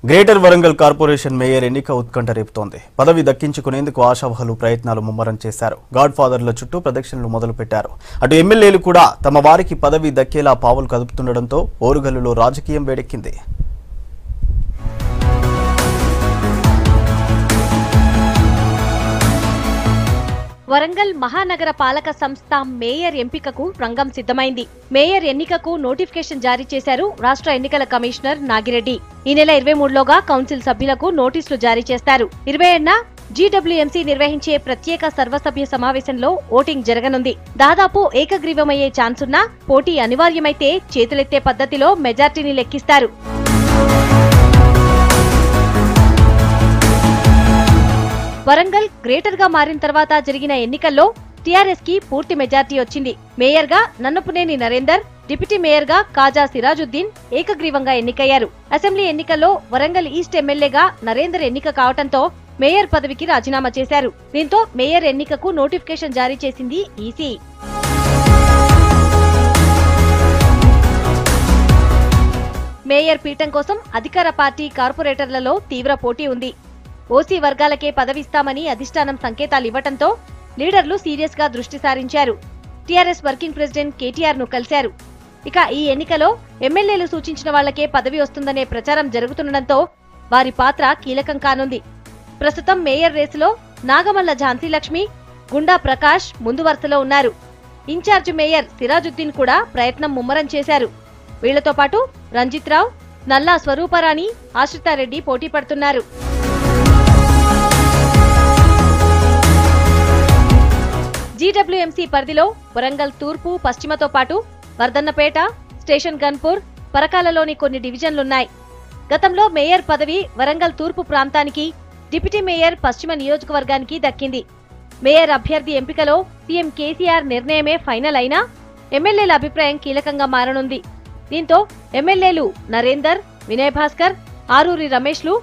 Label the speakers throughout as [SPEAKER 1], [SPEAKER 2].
[SPEAKER 1] Greater Warangal corporation mayor ఎన్నిక ఉత్కంఠ రేపుతోంది. పదవి దక్కించుకునేందుకు ఆశావహులు ప్రయత్నాలు ముమ్మరం చేశారు. గాడ్ ఫాదర్ల చుట్టూ ప్రదక్షిణలు మొదలుపెట్టారు. అటు ఎమ్మెల్యేలు కూడా తమ వారికి పదవి దక్కేలా పావులు కదుపుతుండటంతో ఓరుగల్లులో రాజకీయం వేడెక్కింది.
[SPEAKER 2] వరంగల్ మహానగర పాలక సంస్థ మేయర్ ఎంపికకు రంగం సిద్ధమైంది. మేయర్ ఎన్నికకు నోటిఫికేషన్ జారీ చేశారు రాష్ట్ర ఎన్నికల కమిషనర్ నాగిరెడ్డి. ఈ నెల 23లోగా కౌన్సిల్ సభ్యులకు నోటీసులు జారీ చేస్తారు. 27న జీడబ్ల్యూఎంసీ నిర్వహించే ప్రత్యేక సర్వసభ్య సమావేశంలో ఓటింగ్ జరగనుంది. దాదాపు ఏకగ్రీవమయ్యే ఛాన్సున్నా పోటీ అనివార్యమైతే చేతులెత్తే పద్ధతిలో మెజార్టీని లెక్కిస్తారు. వరంగల్ గ్రేటర్ గా మారిన తర్వాత జరిగిన ఎన్నికల్లో టీఆర్ఎస్ కి పూర్తి మెజార్టీ వచ్చింది. మేయర్ గా నన్నపునేని నరేందర్, డిప్యూటీ మేయర్ గా కాజా సిరాజుద్దీన్ ఏకగ్రీవంగా ఎన్నికయ్యారు. అసెంబ్లీ ఎన్నికల్లో వరంగల్ ఈస్ట్ ఎమ్మెల్యేగా నరేందర్ ఎన్నిక కావడంతో మేయర్ పదవికి రాజీనామా చేశారు. దీంతో మేయర్ ఎన్నికకు నోటిఫికేషన్ జారీ చేసింది ఈసీ. మేయర్ పీఠం కోసం అధికార పార్టీ కార్పొరేటర్లలో తీవ్ర పోటీ ఉంది. ఓసీ వర్గాలకే పదవిస్తామని అధిష్టానం సంకేతాలు ఇవ్వడంతో లీడర్లు సీరియస్ గా దృష్టి సారించారు. టీఆర్ఎస్ వర్కింగ్ ప్రెసిడెంట్ కేటీఆర్ ను కలిశారు. ఇక ఈ ఎన్నికలో ఎమ్మెల్యేలు సూచించిన వాళ్లకే పదవి వస్తుందనే ప్రచారం జరుగుతుండటంతో వారి పాత్ర కీలకం కానుంది. ప్రస్తుతం మేయర్ రేసులో నాగమల్ల ఝాన్సీ లక్ష్మి, గుండా ప్రకాష్ ముందు వరుసలో ఉన్నారు. ఇన్ఛార్జ్ మేయర్ సిరాజుద్దీన్ కూడా ప్రయత్నం ముమ్మరం చేశారు. వీళ్లతో పాటు రంజిత్ రావు, నల్లా స్వరూపరాణి, ఆశ్రితారెడ్డి పోటీ పడుతున్నారు. జీడబ్ల్యూఎంసీ పరిధిలో వరంగల్ తూర్పు, పశ్చిమతో పాటు వర్ధన్నపేట, స్టేషన్ గన్పూర్, పరకాలలోని కొన్ని డివిజన్లున్నాయి. గతంలో మేయర్ పదవి వరంగల్ తూర్పు ప్రాంతానికి, డిప్యూటీ మేయర్ పశ్చిమ నియోజకవర్గానికి దక్కింది. మేయర్ అభ్యర్థి ఎంపికలో సీఎం కేసీఆర్ నిర్ణయమే ఫైనల్ అయినా ఎమ్మెల్యేల అభిప్రాయం కీలకంగా మారనుంది. దీంతో ఎమ్మెల్యేలు నరేందర్, వినయ్ భాస్కర్, ఆరూరి రమేష్లు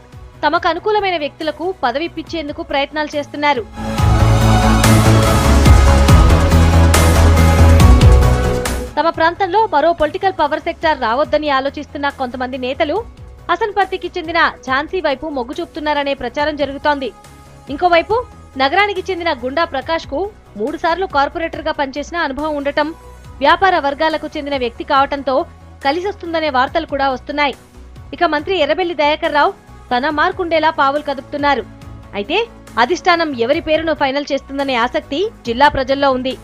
[SPEAKER 2] తమకు అనుకూలమైన వ్యక్తులకు పదవిప్పించేందుకు ప్రయత్నాలు చేస్తున్నారు. తమ ప్రాంతంలో మరో పొలిటికల్ పవర్ సెక్టార్ రావొద్దని ఆలోచిస్తున్న కొంతమంది నేతలు హసన్పర్తికి చెందిన ఝాన్సీ వైపు మొగ్గు చూపుతున్నారనే ప్రచారం జరుగుతోంది. ఇంకోవైపు నగరానికి చెందిన గుండా ప్రకాష్ కు 3 సార్లు కార్పొరేటర్ గా పనిచేసిన అనుభవం ఉండటం, వ్యాపార వర్గాలకు చెందిన వ్యక్తి కావటంతో కలిసొస్తుందనే వార్తలు కూడా వస్తున్నాయి. ఇక మంత్రి ఎర్రబెల్లి దయాకర్ రావు తన మార్కుండేలా పావులు కదుపుతున్నారు. అయితే అధిష్టానం ఎవరి పేరును ఫైనల్ చేస్తుందనే ఆసక్తి జిల్లా ప్రజల్లో ఉంది.